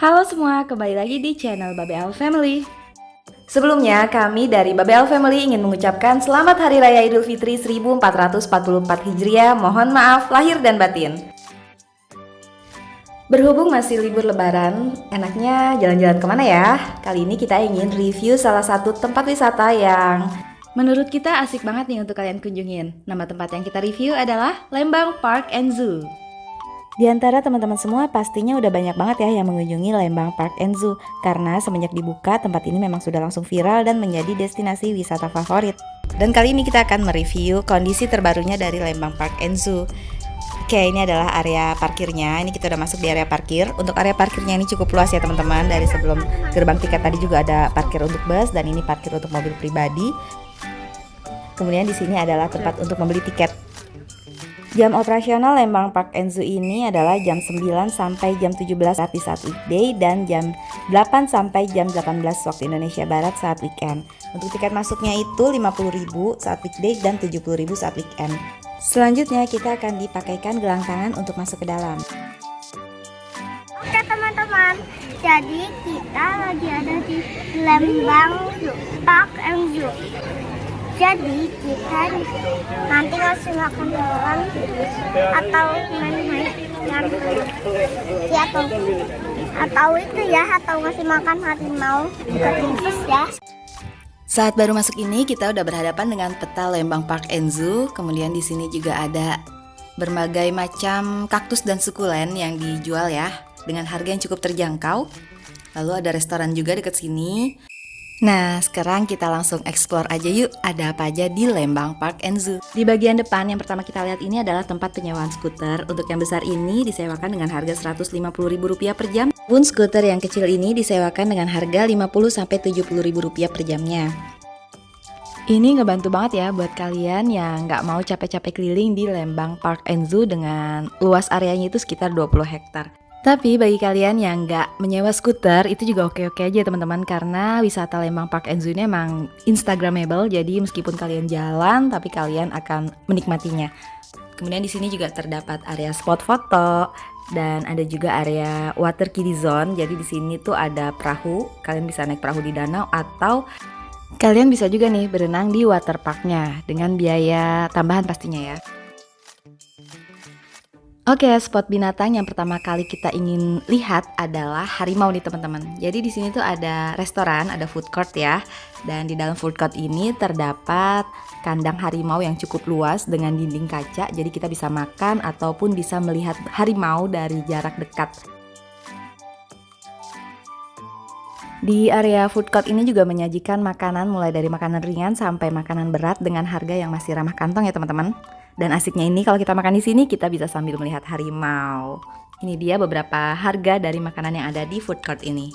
Halo semua, kembali lagi di channel Babel Family. Sebelumnya, kami dari Babel Family ingin mengucapkan Selamat Hari Raya Idul Fitri 1444 Hijriah. Mohon maaf lahir dan batin. Berhubung masih libur lebaran, enaknya jalan-jalan kemana ya? Kali ini kita ingin review salah satu tempat wisata yang menurut kita asik banget nih untuk kalian kunjungin. Nama tempat yang kita review adalah Lembang Park and Zoo. Di antara teman-teman semua pastinya udah banyak banget ya yang mengunjungi Lembang Park and Zoo, karena semenjak dibuka tempat ini memang sudah langsung viral dan menjadi destinasi wisata favorit. Dan kali ini kita akan mereview kondisi terbarunya dari Lembang Park and Zoo. Oke, ini adalah area parkirnya. Ini kita udah masuk di area parkir. Untuk area parkirnya ini cukup luas ya teman-teman. Dari sebelum gerbang tiket tadi juga ada parkir untuk bus, dan ini parkir untuk mobil pribadi. Kemudian di sini adalah tempat untuk membeli tiket. Jam operasional Lembang Park and Zoo ini adalah jam 9 sampai jam 17 di saat weekday, dan jam 8 sampai jam 18 waktu Indonesia Barat saat weekend. Untuk tiket masuknya itu 50.000 saat weekday dan 70.000 saat weekend. Selanjutnya kita akan dipakaikan gelang tangan untuk masuk ke dalam. Oke teman-teman, jadi kita lagi ada di Lembang Park and Zoo. Jadi kita nanti ngasih makan hewan atau main-main atau itu ya, atau ngasih makan harimau ke tikus ya. Saat baru masuk ini kita udah berhadapan dengan peta Lembang Park and Zoo. Kemudian di sini juga ada berbagai macam kaktus dan sukulen yang dijual ya, dengan harga yang cukup terjangkau. Lalu ada restoran juga dekat sini. Nah, sekarang kita langsung explore aja yuk, ada apa aja di Lembang Park and Zoo. Di bagian depan yang pertama kita lihat ini adalah tempat penyewaan skuter. Untuk yang besar ini disewakan dengan harga Rp150.000 per jam. Pun skuter yang kecil ini disewakan dengan harga Rp50.000-Rp70.000 per jamnya. Ini ngebantu banget ya buat kalian yang nggak mau capek-capek keliling di Lembang Park and Zoo dengan luas areanya itu sekitar 20 hektar. Tapi bagi kalian yang nggak menyewa skuter, itu juga oke-oke aja teman-teman, karena wisata Lembang Park and Zoo ini emang instagramable, jadi meskipun kalian jalan, tapi kalian akan menikmatinya. Kemudian di sini juga terdapat area spot foto, dan ada juga area water kiddie zone. Jadi di sini tuh ada perahu, kalian bisa naik perahu di danau, atau kalian bisa juga nih berenang di water parknya dengan biaya tambahan pastinya ya. Oke, spot binatang yang pertama kali kita ingin lihat adalah harimau nih teman-teman. Jadi di sini tuh ada restoran, ada food court ya. Dan di dalam food court ini terdapat kandang harimau yang cukup luas dengan dinding kaca. Jadi kita bisa makan ataupun bisa melihat harimau dari jarak dekat. Di area food court ini juga menyajikan makanan mulai dari makanan ringan sampai makanan berat dengan harga yang masih ramah kantong ya teman-teman. Dan asiknya ini kalau kita makan di sini kita bisa sambil melihat harimau. Ini dia beberapa harga dari makanan yang ada di food court ini.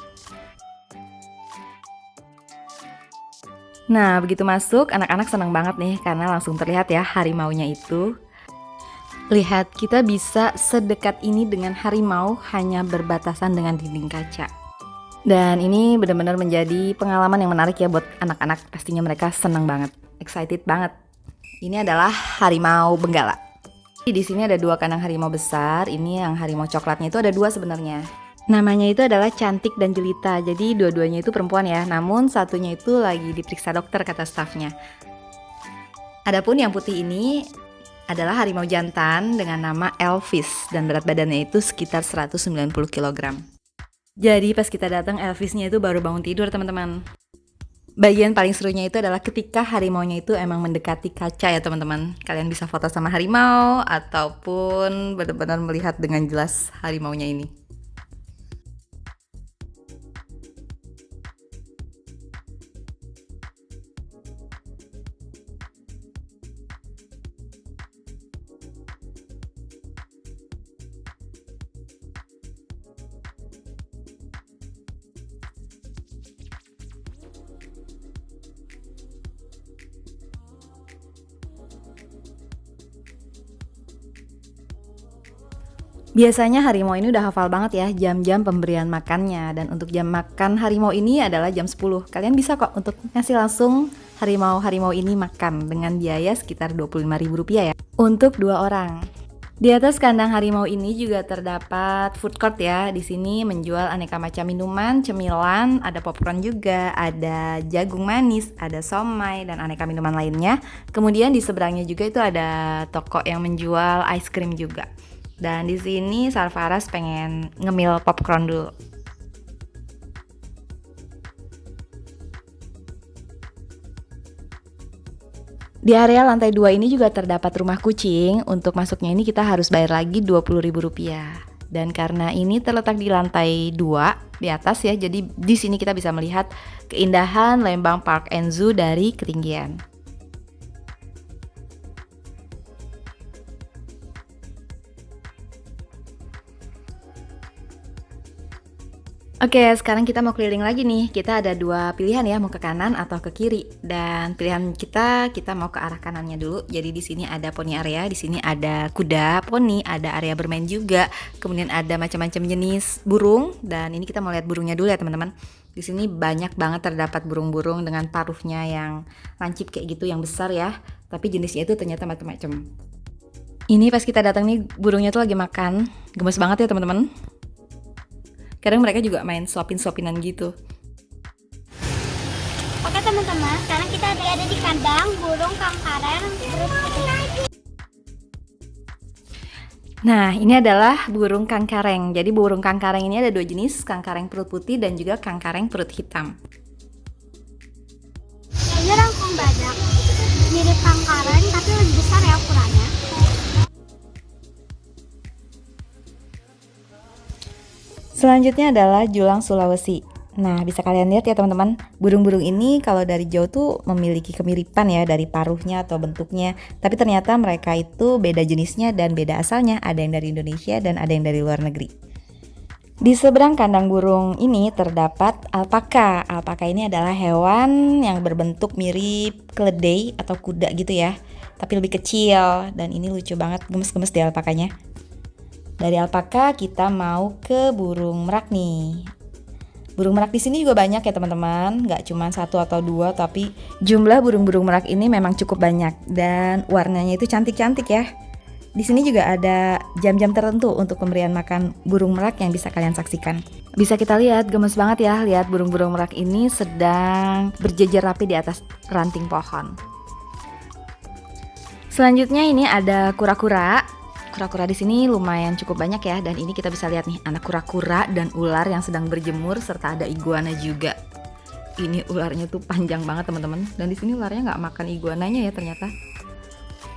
Nah, begitu masuk anak-anak senang banget nih karena langsung terlihat ya harimaunya itu. Lihat, kita bisa sedekat ini dengan harimau hanya berbatasan dengan dinding kaca. Dan ini benar-benar menjadi pengalaman yang menarik ya buat anak-anak. Pastinya mereka senang banget, excited banget. Ini adalah harimau benggala. Di sini ada dua kandang harimau besar. Ini yang harimau coklatnya itu ada dua sebenarnya. Namanya itu adalah Cantik dan Jelita. Jadi dua-duanya itu perempuan ya. Namun satunya itu lagi diperiksa dokter kata stafnya. Adapun yang putih ini adalah harimau jantan dengan nama Elvis dan berat badannya itu sekitar 190 kg. Jadi pas kita datang Elvisnya itu baru bangun tidur teman-teman. Bagian paling serunya itu adalah ketika harimaunya itu emang mendekati kaca ya teman-teman. Kalian bisa foto sama harimau ataupun benar-benar melihat dengan jelas harimaunya ini. Biasanya harimau ini udah hafal banget ya jam-jam pemberian makannya. Dan untuk jam makan harimau ini adalah jam 10. Kalian bisa kok untuk ngasih langsung harimau-harimau ini makan dengan biaya sekitar Rp25.000 ya. Untuk 2 orang. Di atas kandang harimau ini juga terdapat food court ya. Di sini menjual aneka macam minuman, cemilan, ada popcorn juga, ada jagung manis, ada somai dan aneka minuman lainnya. Kemudian di seberangnya juga itu ada toko yang menjual ice cream juga. Dan di sini Sarfaras pengen ngemil popcorn dulu. Di area lantai 2 ini juga terdapat rumah kucing. Untuk masuknya ini kita harus bayar lagi Rp20.000. Dan karena ini terletak di lantai 2 di atas ya, jadi di sini kita bisa melihat keindahan Lembang Park and Zoo dari ketinggian. Oke, sekarang kita mau keliling lagi nih. Kita ada dua pilihan ya, mau ke kanan atau ke kiri. Dan pilihan kita mau ke arah kanannya dulu. Jadi di sini ada pony area, di sini ada kuda pony, ada area bermain juga. Kemudian ada macam-macam jenis burung dan ini kita mau lihat burungnya dulu ya, teman-teman. Di sini banyak banget terdapat burung-burung dengan paruhnya yang lancip kayak gitu, yang besar ya. Tapi jenisnya itu ternyata macam-macam. Ini pas kita datang nih, burungnya tuh lagi makan. Gemes banget ya, teman-teman. Kadang mereka juga main suapin-suapinan gitu. Oke teman-teman, sekarang kita ada di kandang burung kangkaren perut putih. Nah, ini adalah burung kangkareng. Jadi burung kangkareng ini ada dua jenis, kangkareng perut putih dan juga kangkareng perut hitam. Ini rangkong badak, mirip kangkaren tapi lebih besar ya ukurannya. Selanjutnya adalah julang Sulawesi. Nah, bisa kalian lihat ya teman-teman, burung-burung ini kalau dari jauh tuh memiliki kemiripan ya dari paruhnya atau bentuknya. Tapi ternyata mereka itu beda jenisnya dan beda asalnya. Ada yang dari Indonesia dan ada yang dari luar negeri. Di seberang kandang burung ini terdapat alpaka. Alpaka ini adalah hewan yang berbentuk mirip keledai atau kuda gitu ya, tapi lebih kecil. Dan ini lucu banget, gemes-gemes di alpakanya. Dari alpaka kita mau ke burung merak nih. Burung merak di sini juga banyak ya teman-teman, nggak cuma satu atau dua, tapi jumlah burung-burung merak ini memang cukup banyak dan warnanya itu cantik-cantik ya. Di sini juga ada jam-jam tertentu untuk pemberian makan burung merak yang bisa kalian saksikan. Bisa kita lihat, gemes banget ya, lihat burung-burung merak ini sedang berjejer rapi di atas ranting pohon. Selanjutnya ini ada kura-kura. Kura-kura di sini lumayan cukup banyak ya, dan ini kita bisa lihat nih anak kura-kura dan ular yang sedang berjemur serta ada iguana juga. Ini ularnya tuh panjang banget teman-teman, dan di sini ularnya nggak makan iguananya ya ternyata.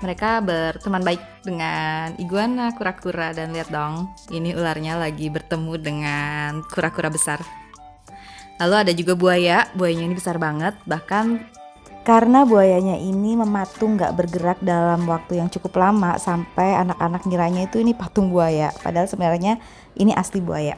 Mereka berteman baik dengan iguana, kura-kura, dan lihat dong, ini ularnya lagi bertemu dengan kura-kura besar. Lalu ada juga buaya, buayanya ini besar banget, bahkan karena buayanya ini mematung gak bergerak dalam waktu yang cukup lama sampai anak-anak ngiranya itu ini patung buaya. Padahal sebenarnya ini asli buaya.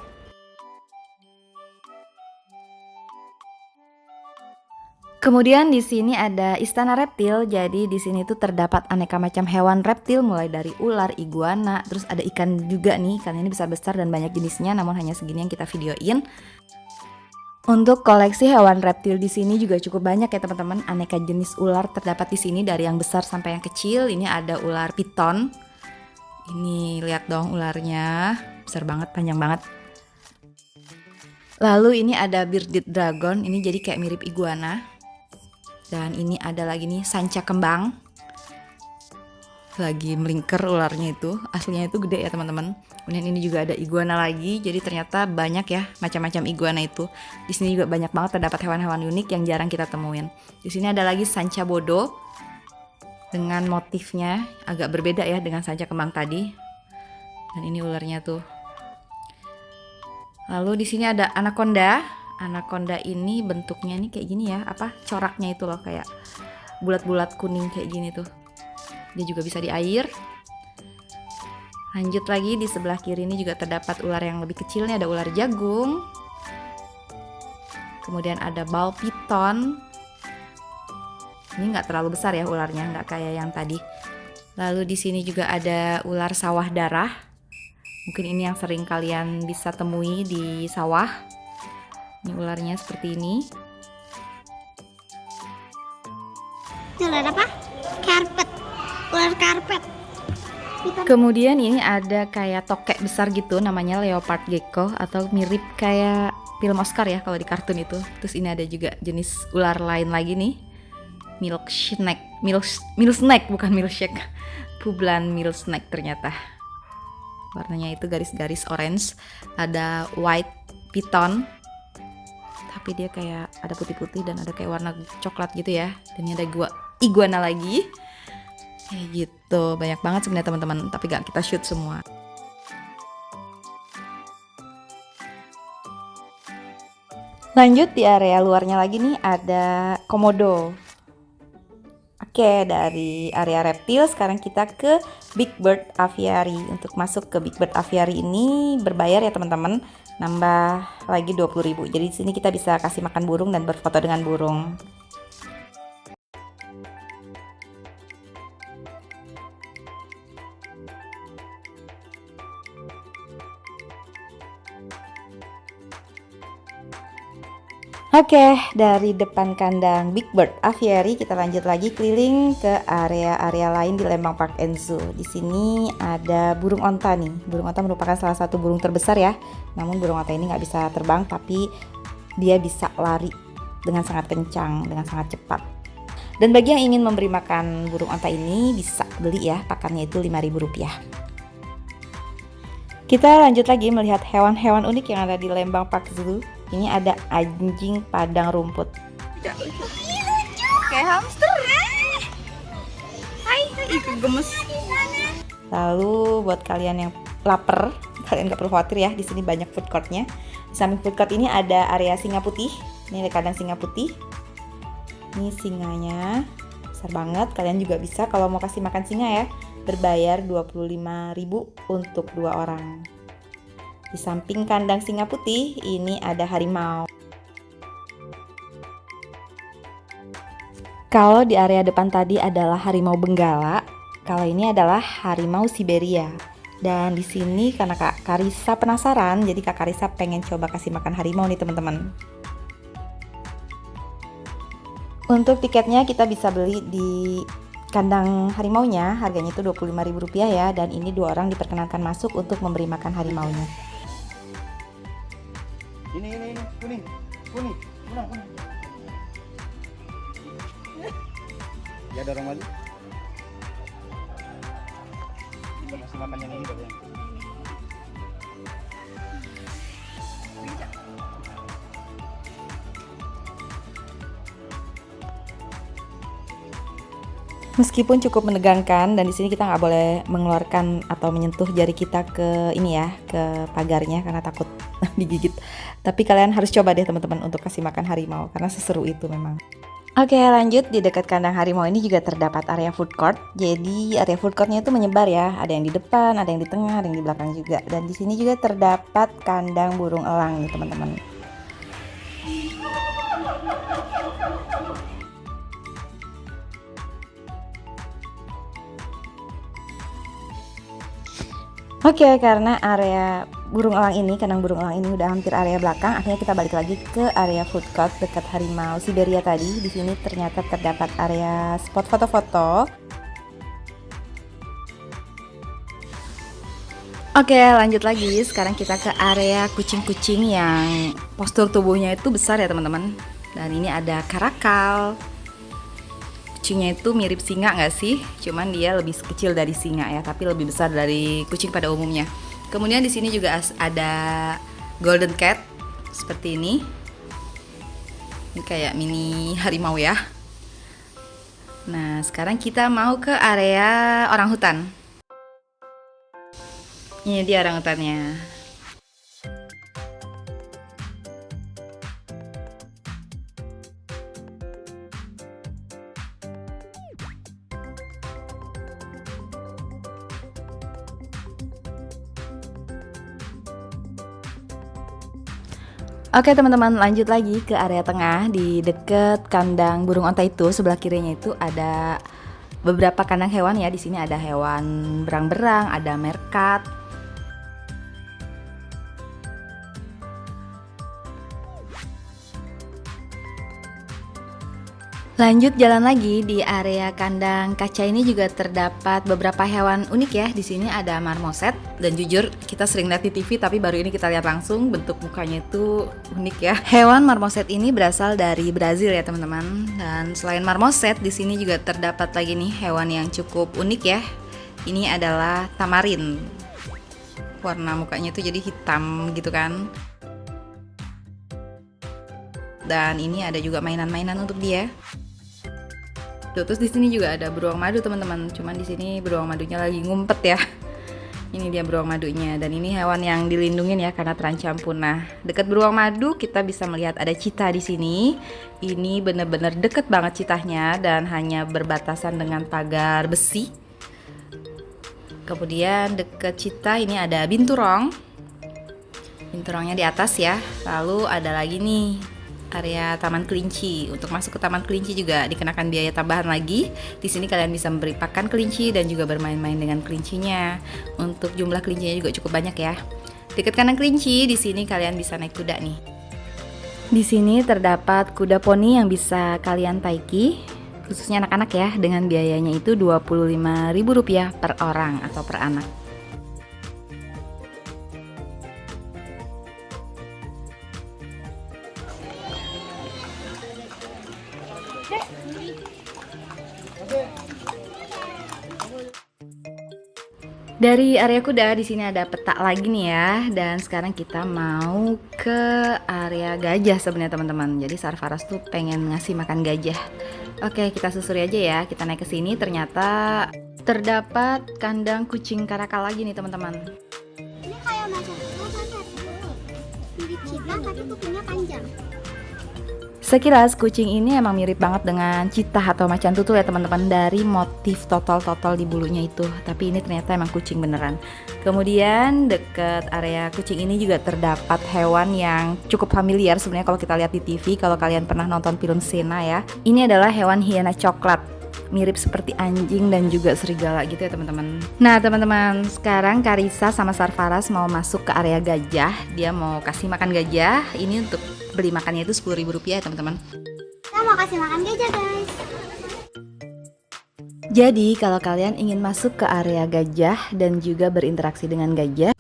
Kemudian di sini ada istana reptil. Jadi di sini tuh terdapat aneka macam hewan reptil mulai dari ular, iguana, terus ada ikan juga nih. Ikan ini besar-besar dan banyak jenisnya, namun hanya segini yang kita videoin. Untuk koleksi hewan reptil di sini juga cukup banyak ya teman-teman. Aneka jenis ular terdapat di sini dari yang besar sampai yang kecil. Ini ada ular piton. Ini lihat dong ularnya, besar banget, panjang banget. Lalu ini ada bearded dragon. Ini jadi kayak mirip iguana. Dan ini ada lagi nih sanca kembang. Lagi melingkar ularnya itu. Aslinya itu gede ya teman-teman. Kemudian ini juga ada iguana lagi. Jadi ternyata banyak ya macam-macam iguana itu. Di sini juga banyak banget terdapat hewan-hewan unik yang jarang kita temuin. Di sini ada lagi sanca bodo dengan motifnya agak berbeda ya dengan sanca kembang tadi. Dan ini ularnya tuh. Lalu di sini ada anaconda. Anaconda ini bentuknya nih kayak gini ya, coraknya itu loh kayak bulat-bulat kuning kayak gini tuh. Dia juga bisa di air. Lanjut lagi di sebelah kiri ini juga terdapat ular yang lebih kecil nih, ada ular jagung. Kemudian ada ball python. Ini nggak terlalu besar ya ularnya, nggak kayak yang tadi. Lalu di sini juga ada ular sawah darah. Mungkin ini yang sering kalian bisa temui di sawah. Ini ularnya seperti ini. Ini ular apa? Karpet. Ular karpet. piton. Kemudian ini ada kayak tokek besar gitu, namanya leopard gecko atau mirip kayak film Oscar ya kalau di kartun itu. Terus ini ada juga jenis ular lain lagi nih, milk snake bukan milkshake, Publan milk snake ternyata. Warnanya itu garis-garis orange. Ada white python, tapi dia kayak ada putih-putih dan ada kayak warna coklat gitu ya. Dan ini ada iguana lagi. Kayak gitu, banyak banget sebenarnya teman-teman, tapi gak kita shoot semua. Lanjut di area luarnya lagi nih ada komodo. Oke, dari area reptil sekarang kita ke Big Bird Aviary. Untuk masuk ke Big Bird Aviary ini berbayar ya teman-teman, nambah lagi 20.000. Jadi di sini kita bisa kasih makan burung dan berfoto dengan burung. Oke, dari depan kandang Big Bird Aviary kita lanjut lagi keliling ke area-area lain di Lembang Park and Zoo. Di sini ada burung onta nih. Burung onta merupakan salah satu burung terbesar ya. Namun burung onta ini nggak bisa terbang, tapi dia bisa lari dengan sangat kencang, dengan sangat cepat. Dan bagi yang ingin memberi makan burung onta ini bisa beli ya, pakannya itu Rp5.000. Kita lanjut lagi melihat hewan-hewan unik yang ada di Lembang Park Zoo. Ini ada anjing padang rumput. Kayak hamster. Hai, gemes. Lalu buat kalian yang lapar, kalian gak perlu khawatir ya. Di sini banyak food courtnya. Di samping food court ini ada area singa putih. Ini ada kandang singa putih. Ini singanya besar banget. Kalian juga bisa kalau mau kasih makan singa ya, berbayar 25.000 untuk 2 orang. Di samping kandang singa putih, ini ada harimau. Kalau di area depan tadi adalah harimau benggala, kalau ini adalah harimau Siberia. Dan di sini karena Kak Karissa penasaran, jadi Kak Karissa pengen coba kasih makan harimau nih teman-teman. Untuk tiketnya kita bisa beli di kandang harimaunya, harganya itu Rp25.000 ya, dan ini 2 orang diperkenankan masuk untuk memberi makan harimaunya. Ini kuning. Ya dorong lagi. Kita masih makan yang ini katanya. Meskipun cukup menegangkan dan di sini kita nggak boleh mengeluarkan atau menyentuh jari kita ke ini ya, ke pagarnya karena takut digigit. Tapi kalian harus coba deh teman-teman untuk kasih makan harimau karena seseru itu memang. Oke, lanjut di dekat kandang harimau ini juga terdapat area food court. Jadi area food courtnya itu menyebar ya, ada yang di depan, ada yang di tengah, ada yang di belakang juga. Dan di sini juga terdapat kandang burung elang nih teman-teman. Oke, karena area burung elang ini, kandang burung elang ini udah hampir area belakang, akhirnya kita balik lagi ke area food court dekat harimau Siberia tadi. Di sini ternyata terdapat area spot foto-foto. Oke, lanjut lagi. Sekarang kita ke area kucing-kucing yang postur tubuhnya itu besar ya teman-teman. Dan ini ada karakal. Kucingnya itu mirip singa nggak sih? Cuman dia lebih kecil dari singa ya, tapi lebih besar dari kucing pada umumnya. Kemudian di sini juga ada golden cat seperti ini. Ini kayak mini harimau ya. Nah, sekarang kita mau ke area orangutan. Ini dia orangutannya. Oke teman-teman, lanjut lagi ke area tengah. Di deket kandang burung onta itu sebelah kirinya itu ada beberapa kandang hewan ya. Di sini ada hewan berang-berang, ada meerkat. Lanjut jalan lagi, di area kandang kaca ini juga terdapat beberapa hewan unik ya. Di sini ada marmoset, dan jujur kita sering lihat di TV tapi baru ini kita lihat langsung, bentuk mukanya itu unik ya. Hewan marmoset ini berasal dari Brazil ya teman-teman. Dan selain marmoset, di sini juga terdapat lagi nih hewan yang cukup unik ya. Ini adalah tamarin. Warna mukanya itu jadi hitam gitu kan. Dan ini ada juga mainan-mainan untuk dia. Terus di sini juga ada beruang madu teman-teman. Cuman di sini beruang madunya lagi ngumpet ya. Ini dia beruang madunya, dan ini hewan yang dilindungin ya karena terancam punah. Dekat beruang madu kita bisa melihat ada citah di sini. Ini bener-bener deket banget citahnya dan hanya berbatasan dengan pagar besi. Kemudian dekat citah ini ada binturong. Binturongnya di atas ya. Lalu ada lagi nih area taman kelinci. Untuk masuk ke taman kelinci juga dikenakan biaya tambahan lagi. Di sini kalian bisa memberi pakan kelinci dan juga bermain-main dengan kelincinya. Untuk jumlah kelincinya juga cukup banyak ya. Dekat kandang kelinci, di sini kalian bisa naik kuda nih. Di sini terdapat kuda poni yang bisa kalian taiki, khususnya anak-anak ya, dengan biayanya itu Rp25.000 per orang atau per anak. Dari area kuda di sini ada peta lagi nih ya, dan sekarang kita mau ke area gajah sebenarnya teman-teman. Jadi Sarfaras tuh pengen ngasih makan gajah. Oke, kita susuri aja ya. Kita naik ke sini, ternyata terdapat kandang kucing karakal lagi nih teman-teman. Ini kayak macam mirip cita tapi kupingnya panjang. Sekilas kucing ini emang mirip banget dengan citah atau macan tutul ya teman-teman, dari motif totol-totol di bulunya itu. Tapi ini ternyata emang kucing beneran. Kemudian deket area kucing ini juga terdapat hewan yang cukup familiar sebenarnya kalau kita lihat di TV, kalau kalian pernah nonton film Xena ya. Ini adalah hewan hiena coklat, mirip seperti anjing dan juga serigala gitu ya teman-teman. Nah teman-teman, sekarang Karissa sama Sarfaras mau masuk ke area gajah. Dia mau kasih makan gajah. Ini untuk beli makannya itu Rp10.000 ya teman-teman. Kita mau kasih makan gajah guys. Jadi kalau kalian ingin masuk ke area gajah dan juga berinteraksi dengan gajah,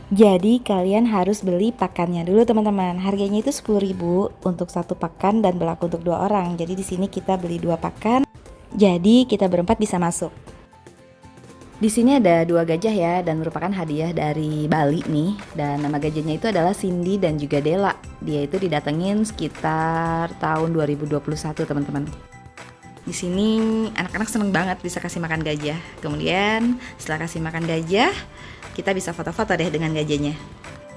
jadi kalian harus beli pakannya dulu teman-teman. Harganya itu Rp10.000 untuk satu pakan dan berlaku untuk 2 orang. Jadi di sini kita beli 2 pakan. Jadi kita berempat bisa masuk. Di sini ada 2 gajah ya, dan merupakan hadiah dari Bali nih. Dan nama gajahnya itu adalah Cindy dan juga Della. Dia itu didatengin sekitar tahun 2021 teman-teman. Di sini anak-anak seneng banget bisa kasih makan gajah. Kemudian setelah kasih makan gajah, kita bisa foto-foto deh dengan gajahnya.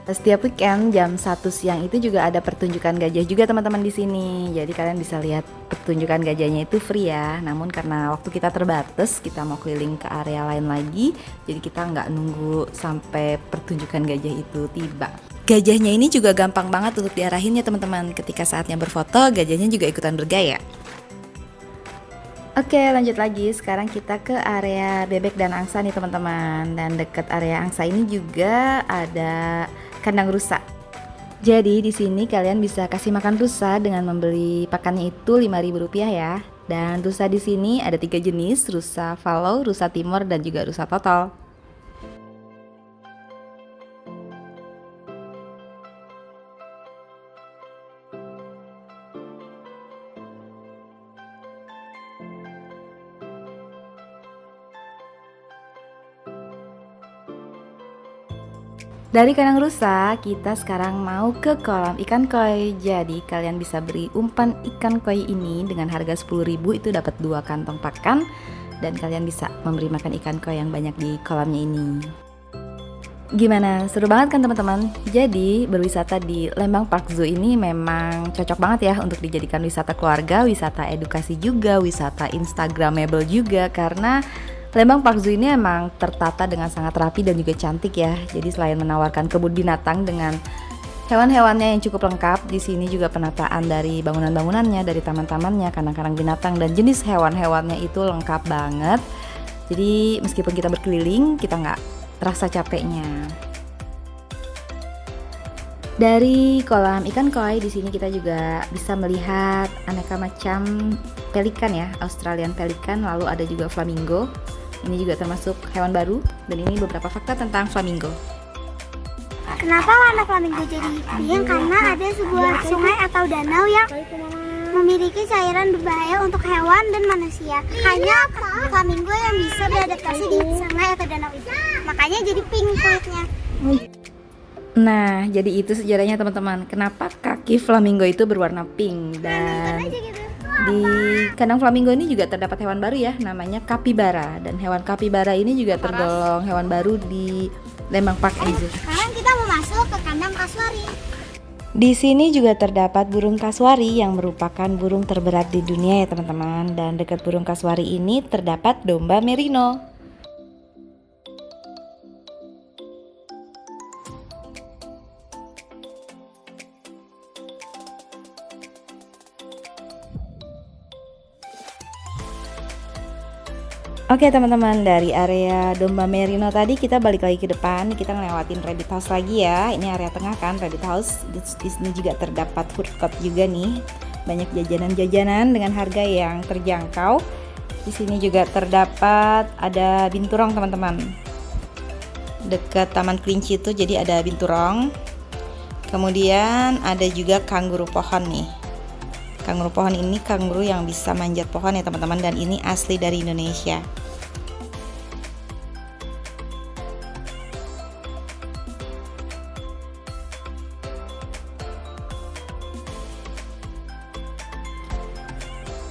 Setiap weekend jam 1 siang itu juga ada pertunjukan gajah juga teman-teman di sini. Jadi kalian bisa lihat pertunjukan gajahnya itu free ya. Namun karena waktu kita terbatas, kita mau keliling ke area lain lagi. Jadi kita nggak nunggu sampai pertunjukan gajah itu tiba. Gajahnya ini juga gampang banget untuk diarahin ya teman-teman. Ketika saatnya berfoto, gajahnya juga ikutan bergaya. Oke, lanjut lagi. Sekarang kita ke area bebek dan angsa nih teman-teman. Dan dekat area angsa ini juga ada kandang rusa. Jadi di sini kalian bisa kasih makan rusa dengan membeli pakannya itu Rp5.000 ya. Dan rusa di sini ada 3 jenis, rusa Falau, rusa Timor, dan juga rusa Totol. Dari kandang rusa, kita sekarang mau ke kolam ikan koi. Jadi kalian bisa beri umpan ikan koi ini dengan harga Rp10.000, itu dapat 2 kantong pakan. Dan kalian bisa memberi makan ikan koi yang banyak di kolamnya ini. Gimana? Seru banget kan teman-teman? Jadi berwisata di Lembang Park Zoo ini memang cocok banget ya untuk dijadikan wisata keluarga, wisata edukasi juga, wisata instagramable juga. Karena Lembang Park Zoo ini emang tertata dengan sangat rapi dan juga cantik ya. Jadi selain menawarkan kebun binatang dengan hewan-hewannya yang cukup lengkap, di sini juga penataan dari bangunan-bangunannya, dari taman-tamannya, kandang-kandang binatang dan jenis hewan-hewannya itu lengkap banget. Jadi meskipun kita berkeliling, kita nggak terasa capeknya. Dari kolam ikan koi di sini kita juga bisa melihat aneka macam pelikan ya, Australian pelikan, lalu ada juga flamingo. Ini juga termasuk hewan baru, dan ini beberapa fakta tentang flamingo. Kenapa warna flamingo jadi pink? Karena ada sebuah sungai atau danau yang memiliki cairan berbahaya untuk hewan dan manusia. Hanya flamingo yang bisa beradaptasi di sungai atau danau itu. Makanya jadi pink kulitnya. Nah, jadi itu sejarahnya teman-teman. Kenapa kaki flamingo itu berwarna pink, dan di kandang flamingo ini juga terdapat hewan baru ya, namanya kapibara, dan hewan kapibara ini juga tergolong hewan baru di Lembang Park and Zoo. Sekarang kita mau masuk ke kandang kasuari. Di sini juga terdapat burung kasuari yang merupakan burung terberat di dunia ya teman-teman, dan dekat burung kasuari ini terdapat domba merino. Oke teman-teman, dari area domba merino tadi kita balik lagi ke depan. Kita ngelewatin rabbit house lagi ya. Ini area tengah kan, rabbit house. Di sini juga terdapat food court juga nih. Banyak jajanan-jajanan dengan harga yang terjangkau. Di sini juga terdapat ada binturong teman-teman. Dekat Taman Kelinci itu jadi ada binturong. Kemudian ada juga kanguru pohon nih. Kanguru pohon ini kanguru yang bisa manjat pohon ya teman-teman, dan ini asli dari Indonesia.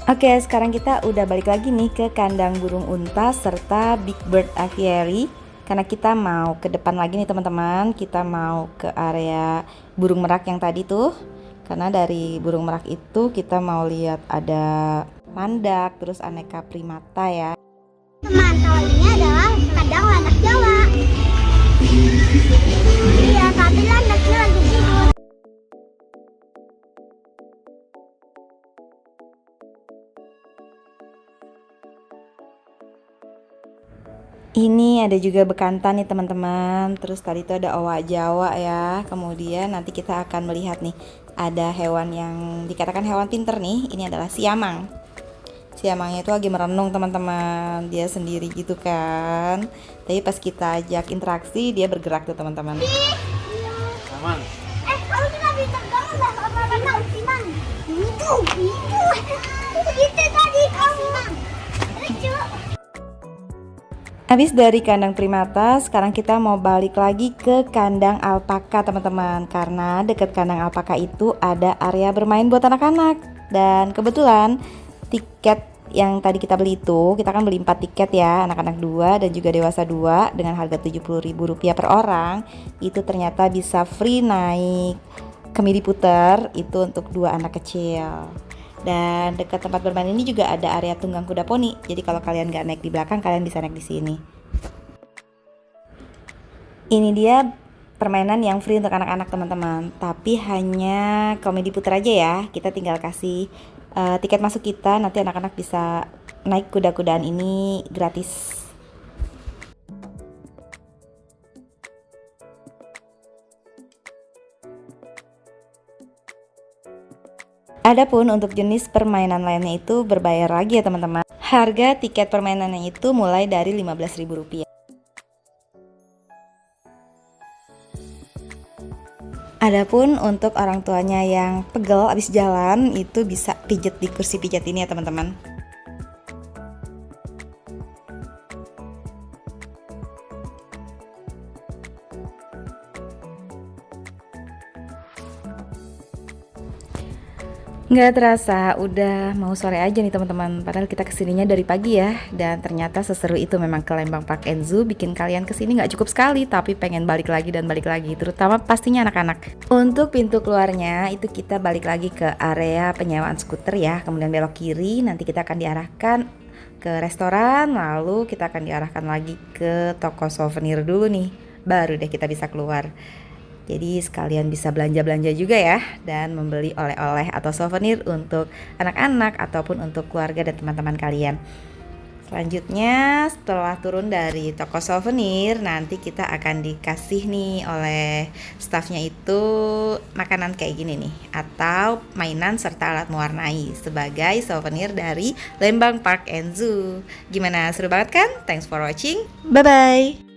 Oke, sekarang kita udah balik lagi nih ke kandang burung unta serta Big Bird Aviary. Karena kita mau ke depan lagi nih teman-teman. Kita mau ke area burung merak yang tadi tuh. Karena dari burung merak itu kita mau lihat ada landak, terus aneka primata ya. Teman, kalau ini adalah kandang landak Jawa. Iya, tapi landaknya lagi tidur. Ini ada juga bekantan nih teman-teman. Terus tadi itu ada owa Jawa ya. Kemudian nanti kita akan melihat nih, ada hewan yang dikatakan hewan pinter nih. Ini adalah siamang. Siamangnya itu lagi merenung teman-teman. Dia sendiri gitu kan. Tapi pas kita ajak interaksi, dia bergerak tuh teman-teman. Aman. Kalau kita bisa bangun lah sama Simang. Itu tadi kamu. Lucu. Habis dari kandang primata, sekarang kita mau balik lagi ke kandang alpaka teman-teman. Karena dekat kandang alpaka itu ada area bermain buat anak-anak. Dan kebetulan tiket yang tadi kita beli itu, kita kan beli 4 tiket ya, anak-anak 2 dan juga dewasa 2 dengan harga Rp70.000 per orang. Itu ternyata bisa free naik kemiri puter, itu untuk 2 anak kecil. Dan dekat tempat bermain ini juga ada area tunggang kuda poni. Jadi kalau kalian nggak naik di belakang, kalian bisa naik di sini. Ini dia permainan yang free untuk anak-anak teman-teman. Tapi hanya komedi puter aja ya. Kita tinggal kasih tiket masuk kita. Nanti anak-anak bisa naik kuda-kudaan ini gratis. Adapun untuk jenis permainan lainnya itu berbayar lagi ya teman-teman. Harga tiket permainannya itu mulai dari Rp15.000. Adapun untuk orang tuanya yang pegel abis jalan, itu bisa pijet di kursi pijat ini ya teman-teman. Nggak terasa udah mau sore aja nih teman-teman. Padahal kita kesininya dari pagi ya. Dan ternyata seseru itu memang ke Lembang Park and Zoo. Bikin kalian kesini nggak cukup sekali, tapi pengen balik lagi dan balik lagi. Terutama pastinya anak-anak. Untuk pintu keluarnya itu kita balik lagi ke area penyewaan skuter ya. Kemudian belok kiri, nanti kita akan diarahkan ke restoran. Lalu kita akan diarahkan lagi ke toko souvenir dulu nih. Baru deh kita bisa keluar. Jadi sekalian bisa belanja-belanja juga ya, dan membeli oleh-oleh atau souvenir untuk anak-anak ataupun untuk keluarga dan teman-teman kalian. Selanjutnya setelah turun dari toko souvenir, nanti kita akan dikasih nih oleh stafnya itu makanan kayak gini nih, atau mainan serta alat mewarnai sebagai souvenir dari Lembang Park and Zoo. Gimana, seru banget kan? Thanks for watching, bye-bye.